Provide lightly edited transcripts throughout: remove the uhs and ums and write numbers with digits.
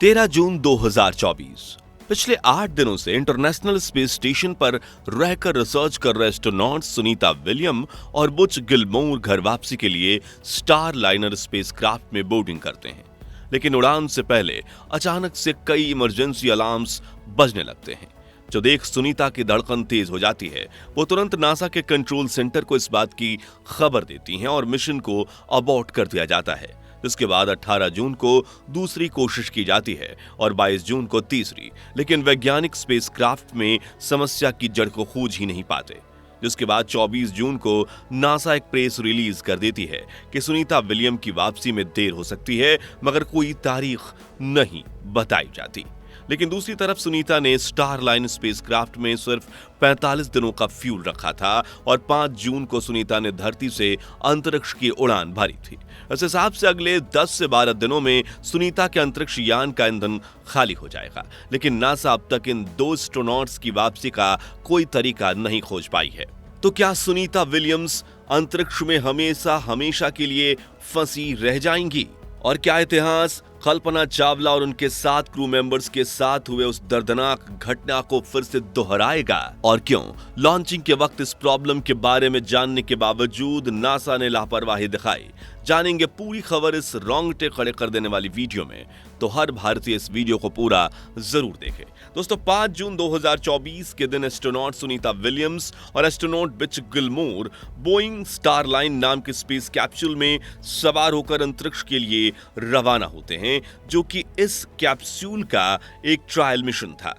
13 जून 2024। पिछले 8 दिनों से इंटरनेशनल स्पेस स्टेशन पर रहकर रिसर्च कर रहे एस्ट्रोनॉट्स सुनीता विलियम और बुच गिलमोर घर वापसी के लिए स्टार लाइनर स्पेसक्राफ्ट में बोर्डिंग करते हैं। लेकिन उड़ान से पहले अचानक से कई इमरजेंसी अलार्म्स बजने लगते हैं। जो देख सुनीता की धड़कन तेज हो जाती है। वो तुरंत नासा के कंट्रोल सेंटर को इस बात की खबर देती हैं और मिशन को अबॉर्ट कर दिया जाता है। जिसके बाद 18 जून को दूसरी कोशिश की जाती है और 22 जून को तीसरी, लेकिन वैज्ञानिक स्पेसक्राफ्ट में समस्या की जड़ को खोज ही नहीं पाते। जिसके बाद 24 जून को नासा एक प्रेस रिलीज कर देती है कि सुनीता विलियम की वापसी में देर हो सकती है, मगर कोई तारीख नहीं बताई जाती। लेकिन दूसरी तरफ सुनीता ने स्टार लाइन स्पेसक्राफ्ट में सिर्फ 45 दिनों का फ्यूल रखा था और 5 जून को सुनीता ने धरती से अंतरिक्ष की उड़ान भरी थी। इस हिसाब से अगले 10 से 12 दिनों में सुनीता के अंतरिक्ष यान का ईंधन खाली हो जाएगा। लेकिन नासा अब तक इन 2 एस्ट्रोनॉट्स की वापसी का कोई तरीका नहीं खोज पाई है। तो क्या सुनीता विलियम्स अंतरिक्ष में हमेशा हमेशा के लिए फंसी रह जाएंगी? और क्या इतिहास कल्पना चावला और उनके 7 क्रू मेंबर्स के साथ हुए उस दर्दनाक घटना को फिर से दोहराएगा? और क्यों लॉन्चिंग के वक्त इस प्रॉब्लम के बारे में जानने के बावजूद नासा ने लापरवाही दिखाई? जानेंगे पूरी खबर इस रोंगटे खड़े कर देने वाली वीडियो में। तो हर भारतीय इस वीडियो को पूरा जरूर देखे। दोस्तों, 5 जून 2024 के दिन एस्ट्रोनॉट सुनीता विलियम्स और astronaut Butch Gilmore Boeing Starliner नाम के स्पेस कैप्सूल में सवार होकर अंतरिक्ष के लिए रवाना होते हैं, जो कि इस कैप्सूल का एक ट्रायल मिशन था,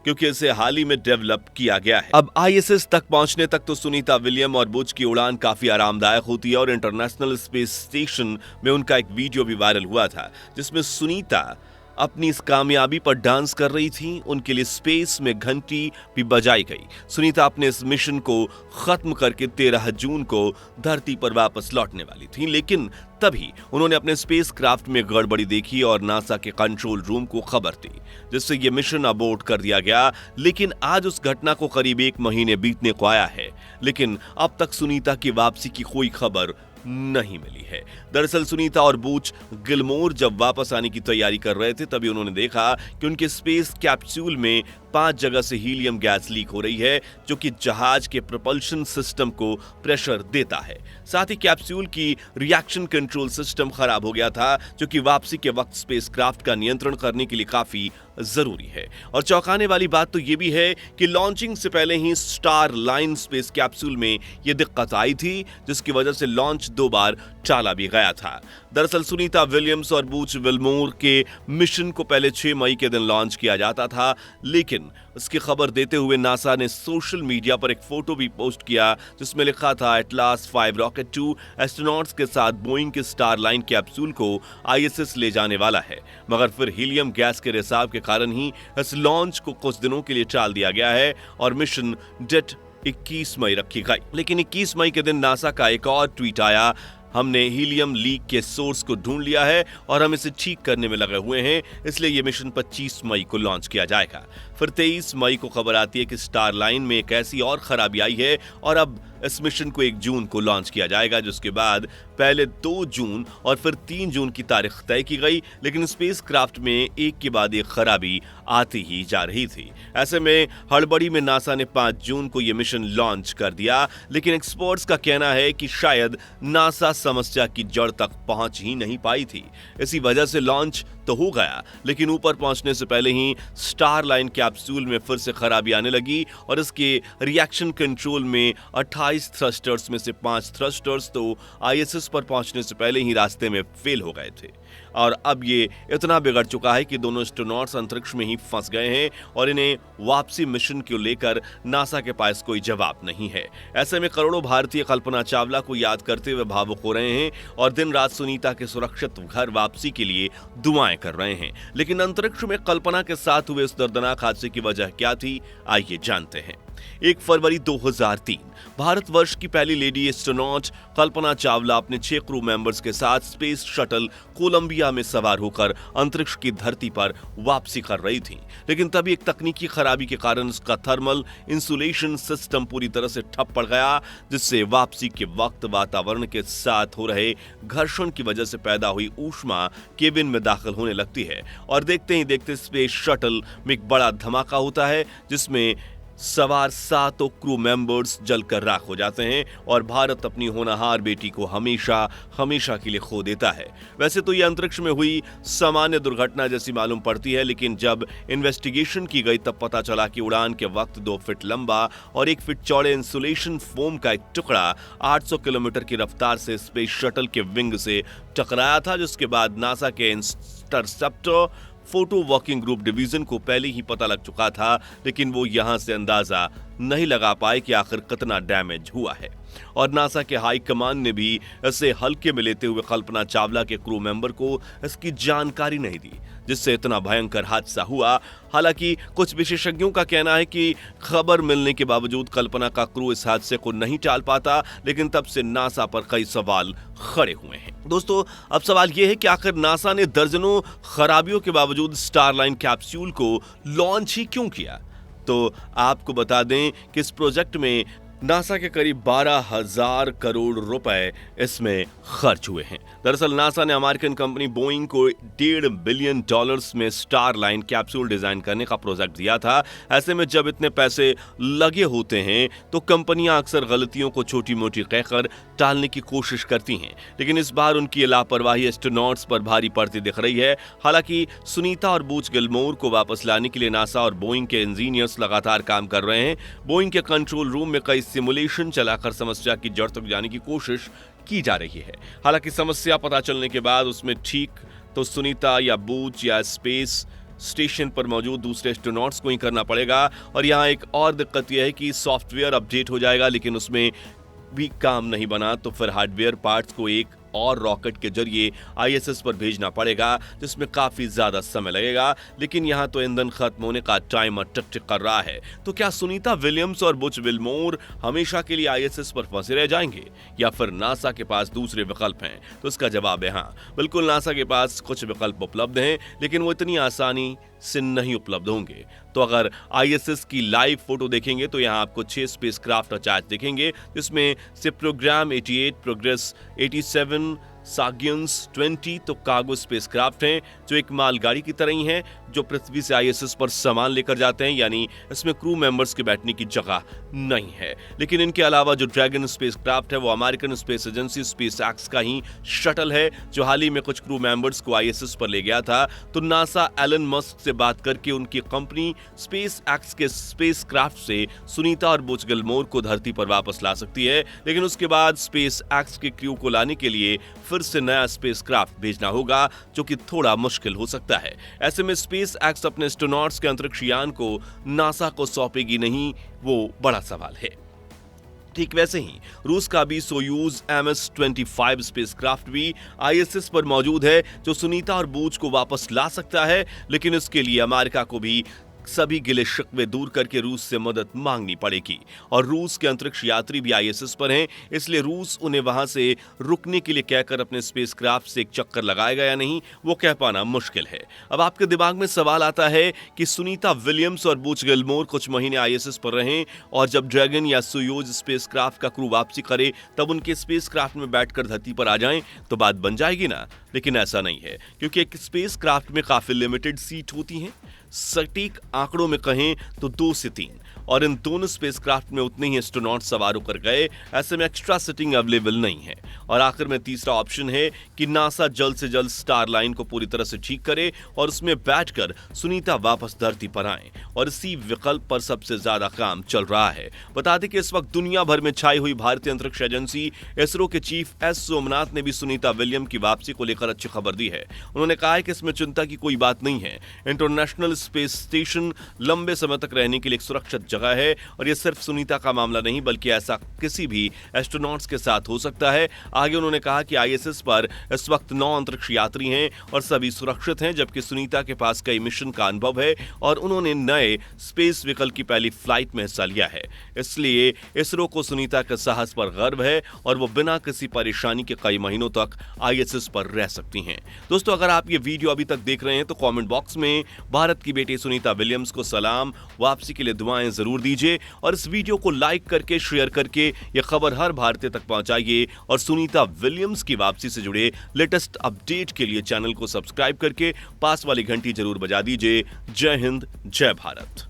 क्योंकि इसे हाल ही में डेवलप किया गया है। अब आईएसएस तक पहुंचने तक तो सुनीता विलियम और बुच की उड़ान काफी आरामदायक होती है और इंटरनेशनल स्पेस स्टेशन में उनका एक वीडियो भी वायरल हुआ था, जिसमें सुनीता अपनी इस कामयाबी पर डांस कर रही थी। उनके लिए स्पेस में घंटी भी बजाई गई। सुनीता अपने इस मिशन को खत्म करके 13 जून को धरती पर वापस लौटने वाली थी, लेकिन तभी उन्होंने अपने स्पेसक्राफ्ट में गड़बड़ी देखी और नासा के कंट्रोल रूम को खबर दी, जिससे यह मिशन अबॉर्ट कर दिया गया। लेकिन आज उस घटना को करीब 1 महीने बीतने को आया है, लेकिन अब तक सुनीता की वापसी की कोई खबर नहीं मिली है। दरअसल सुनीता और बुच गिलमोर जब वापस आने की तैयारी कर रहे थे, तभी उन्होंने देखा कि उनके स्पेस कैप्सूल में 5 जगह से हीलियम गैस लीक हो रही है, जो कि जहाज के प्रोपल्शन सिस्टम को प्रेशर देता है। साथ ही कैप्सूल की रिएक्शन कंट्रोल सिस्टम खराब हो गया था, जो कि वापसी के वक्त स्पेसक्राफ्ट का नियंत्रण करने के लिए काफी जरूरी है। और चौंकाने वाली बात तो यह भी है कि लॉन्चिंग से पहले ही स्टार लाइन स्पेस कैप्सूल में यह दिक्कत आई थी, जिसकी वजह से लॉन्च 2 बार टाला भी गया था। दरअसल सुनीता विलियम्स और बुच गिलमोर के मिशन को पहले 6 मई के दिन लॉन्च किया जाता था, लेकिन उसकी खबर देते हुए नासा ने सोशल मीडिया पर एक फोटो भी पोस्ट किया, जिसमें लिखा था एटलास 5 रॉकेट 2 एस्ट्रोनॉट्स के साथ बोइंग के स्टार लाइन कैप्सूल को आईएसएस ले जाने वाला है। मगर फिर हीलियम गैस के रिसाव के कारण ही इस लॉन्च को कुछ दिनों के लिए टाल दिया गया है और मिशन डेट 21 मई रखी गई। लेकिन 21 मई के दिन नासा का एक और ट्वीट आया, हमने हीलियम लीक के सोर्स को ढूंढ लिया है और हम इसे ठीक करने में लगे हुए हैं, इसलिए यह मिशन 25 मई को लॉन्च किया जाएगा। फिर 23 मई को खबर आती है कि स्टार लाइन में एक ऐसी और खराबी आई है और अब इस मिशन को 1 जून को लॉन्च किया जाएगा, जिसके बाद पहले 2 जून और फिर 3 जून की तारीख तय की गई। लेकिन स्पेसक्राफ्ट में एक के बाद एक खराबी आती ही जा रही थी। ऐसे में हड़बड़ी में नासा ने 5 जून को यह मिशन लॉन्च कर दिया, लेकिन एक्सपर्ट्स का कहना है कि शायद नासा समस्या की जड़ तक पहुंच ही नहीं पाई थी। इसी वजह से लॉन्च तो हो गया, लेकिन ऊपर पहुंचने से पहले ही स्टार लाइन कैप्सूल में फिर से खराबी आने लगी और इसके रिएक्शन कंट्रोल में 28 थ्रस्टर्स में से 5 थ्रस्टर्स तो आईएसएस पर पहुंचने से पहले ही रास्ते में फेल हो गए थे। और अब ये इतना बिगड़ चुका है कि दोनों एस्ट्रोनॉट्स अंतरिक्ष में ही फंस गए हैं और इन्हें वापसी मिशन को लेकर नासा के पास कोई जवाब नहीं है। ऐसे में करोड़ों भारतीय कल्पना चावला को याद करते हुए भावुक हो रहे हैं और दिन रात सुनीता के सुरक्षित घर वापसी के लिए दुआएं कर रहे हैं। लेकिन अंतरिक्ष में कल्पना के साथ हुए इस दर्दनाक हादसे की वजह क्या थी, आइए जानते हैं। 1 फरवरी 2003 भारतवर्ष की पहली लेडी एस्ट्रोनॉट कल्पना चावला अपने 6 क्रू मेंबर्स के साथ स्पेस शटल कोलंबिया में सवार होकर अंतरिक्ष की धरती पर वापसी कर रही थी। लेकिन तभी एक तकनीकी खराबी के कारण उसका थर्मल इंसुलेशन सिस्टम पूरी तरह से ठप पड़ गया, जिससे वापसी के वक्त वातावरण के साथ हो रहे घर्षण की वजह से पैदा हुई ऊष्मा केबिन में दाखिल होने लगती है और देखते ही देखते स्पेस शटल में एक बड़ा धमाका होता है, जिसमें सवार 7 क्रू मेंबर्स जलकर राख हो जाते हैं और भारत अपनी होनहार बेटी को हमेशा हमेशा के लिए खो देता है। वैसे तो ये अंतरिक्ष में हुई सामान्य दुर्घटना जैसी मालूम पड़ती है, लेकिन जब इन्वेस्टिगेशन की गई तब पता चला कि उड़ान के वक्त 2 फीट लंबा और 1 फीट चौड़े इंसुलेशन फोम का एक टुकड़ा 800 किलोमीटर की रफ्तार से स्पेस शटल के विंग से टकराया था, जिसके बाद नासा के interceptor photo working group division को पहले ही पता लग चुका था, लेकिन वो यहां से अंदाजा नहीं लगा पाए कि आखिर कितना डैमेज हुआ है। और नासा के हाई कमान ने भी इसे हल्के में लेते हुए कल्पना चावला के क्रू मेंबर को इसकी जानकारी नहीं दी, जिससे इतना भयंकर हादसा हुआ। हालांकि कुछ विशेषज्ञों का कहना है कि खबर मिलने के बावजूद कल्पना का क्रू इस हादसे को नहीं टाल पाता, लेकिन तब से नासा पर कई सवाल खड़े हुए हैं। दोस्तों, अब सवाल यह है कि आखिर नासा ने दर्जनों खराबियों के बावजूद स्टारलाइन कैप्सूल को लॉन्च ही क्यों किया? तो आपको बता दें कि इस प्रोजेक्ट में नासा के करीब 12,000 करोड़ रुपए इसमें खर्च हुए हैं। दरअसल नासा ने अमेरिकन कंपनी बोइंग को $1.5 बिलियन में स्टारलाइन कैप्सूल डिजाइन करने का प्रोजेक्ट दिया था। ऐसे में जब इतने पैसे लगे होते हैं तो कंपनियां अक्सर गलतियों को छोटी मोटी कहकर टालने की कोशिश करती हैं, लेकिन इस बार उनकी लापरवाही एस्ट्रोनॉट्स पर भारी पड़ती दिख रही है। हालांकि सुनीता और बूच गिलमोर को वापस लाने के लिए नासा और बोइंग के इंजीनियर्स लगातार काम कर रहे हैं। बोइंग के कंट्रोल रूम में कई सिमुलेशन चलाकर समस्या की जड़ तक जाने की कोशिश की जा रही है। हालांकि समस्या पता चलने के बाद उसमें ठीक तो सुनीता या बूच या स्पेस स्टेशन पर मौजूद दूसरे एस्ट्रोनॉट्स को ही करना पड़ेगा। और यहाँ एक और दिक्कत यह है कि सॉफ्टवेयर अपडेट हो जाएगा, लेकिन उसमें भी काम नहीं बना तो फिर हार्डवेयर पार्ट्स को एक और रॉकेट के जरिए आईएसएस पर भेजना पड़ेगा, जिसमें काफी ज्यादा समय लगेगा। लेकिन यहां तो ईंधन खत्म होने का टाइमर टिक टिक कर रहा है। तो क्या सुनीता विलियम्स और बुच विलमोर हमेशा के लिए आईएसएस पर फंसे रह जाएंगे, या फिर नासा के पास दूसरे विकल्प हैं? तो इसका जवाब है हाँ, बिल्कुल नासा के पास कुछ विकल्प उपलब्ध हैं, लेकिन वो इतनी आसानी से नहीं उपलब्ध होंगे। तो अगर आईएसएस की लाइव फोटो देखेंगे तो यहाँ आपको 6 स्पेसक्राफ्ट अटैच दिखेंगे, जिसमें से प्रोग्राम 88, प्रोग्रेस 87, सागियंस 20 तो कार्गो स्पेसक्राफ्ट हैं, जो एक मालगाड़ी की तरह ही हैं, जो पृथ्वी से आईएसएस पर सामान लेकर जाते हैं। यानी इसमें क्रू मेंबर्स के बैठने की जगह नहीं है। लेकिन इनके अलावा जो ड्रैगन स्पेसक्राफ्ट है वो अमेरिकन स्पेस एजेंसी स्पेसएक्स का ही शटल है, जो हाल ही में कुछ क्रू मेंबर्स को आईएसएस पर ले गया था। तो नासा एलन मस्क से बात करके उनकी कंपनी स्पेसएक्स के स्पेसक्राफ्ट से सुनीता और बुच गिलमोर को धरती पर वापस ला सकती है, लेकिन उसके बाद स्पेसएक्स के क्रू को लाने के लिए फिर से नया स्पेसक्राफ्ट भेजना होगा, जो कि थोड़ा मुश्किल हो सकता है। ऐसे में स्पेसएक्स अपने एस्ट्रोनॉट्स के अंतरिक्ष यान को नासा को सौंपेगी नहीं, वो बड़ा सवाल है। ठीक वैसे ही रूस का भी सोयूज MS-25 स्पेसक्राफ्ट भी आईएसएस पर मौजूद है, जो सुनीता और बूच को वापस ला सकता है, लेकिन इसके लिए अमेरिका को भी सभी गिले शिकवे दूर करके रूस से मदद मांगनी पड़ेगी। और रूस के अंतरिक्ष यात्री भी आईएसएस पर हैं, इसलिए रूस उन्हें वहां से रुकने के लिए कहकर अपने स्पेसक्राफ्ट से एक चक्कर लगाएगा या नहीं, वो कह पाना मुश्किल है। अब आपके दिमाग में सवाल आता है कि सुनीता विलियम्स और बूच गिलमोर कुछ महीने आईएसएस पर रहें और जब ड्रैगन या सोयूज स्पेसक्राफ्ट का क्रू वापसी करे तब उनके स्पेसक्राफ्ट में बैठकर धरती पर आ जाएं, तो बात बन जाएगी ना। लेकिन ऐसा नहीं है, क्योंकि एक स्पेसक्राफ्ट में काफी लिमिटेड सीट होती हैं। सटीक आंकड़ों में कहें तो 2 से 3, और इन दोनों स्पेसक्राफ्ट में उतने ही एस्ट्रोनॉट सवार होकर गए। ऐसे में एक्स्ट्रा सीटिंग अवेलेबल नहीं है। और आखिर में तीसरा ऑप्शन है कि नासा जल्द से जल्द स्टारलाइन को पूरी तरह से ठीक करे और उसमें बैठकर सुनीता वापस धरती पर आए, और इसी विकल्प पर सबसे ज्यादा काम चल रहा है। बता दें कि इस वक्त दुनिया भर में छाई हुई भारतीय अंतरिक्ष एजेंसी इसरो के चीफ एस सोमनाथ ने भी सुनीता विलियम की वापसी को लेकर अच्छी खबर दी है। उन्होंने कहा है कि इसमें चिंता की कोई बात नहीं है। इंटरनेशनल स्पेस स्टेशन लंबे समय तक रहने के लिए एक सुरक्षित जगह है और ये सिर्फ सुनीता का मामला नहीं बल्कि ऐसा किसी भी एस्ट्रोनॉट्स के साथ हो सकता है। आगे उन्होंने कहा कि आईएसएस पर इस वक्त 9 अंतरिक्ष यात्री हैं और सभी सुरक्षित हैं, जबकि सुनीता के पास कई मिशन का अनुभव है और उन्होंने नए स्पेस व्हीकल की पहली फ्लाइट में हिस्सा लिया है। इसलिए इसरो को सुनीता के साहस पर गर्व है और वो बिना किसी परेशानी के कई महीनों तक आईएसएस पर रह सकती हैं। दोस्तों, अगर आप ये वीडियो अभी तक देख रहे हैं तो कमेंट बॉक्स में भारत की बेटी सुनीता विलियम्स को सलाम, वापसी के लिए दुआएं जरूर दीजिए और इस वीडियो को लाइक करके, शेयर करके ये खबर हर भारतीय तक पहुंचाइए और सुनीता विलियम्स की वापसी से जुड़े लेटेस्ट अपडेट के लिए चैनल को सब्सक्राइब करके पास वाली घंटी जरूर बजा दीजिए। जय हिंद, जय भारत।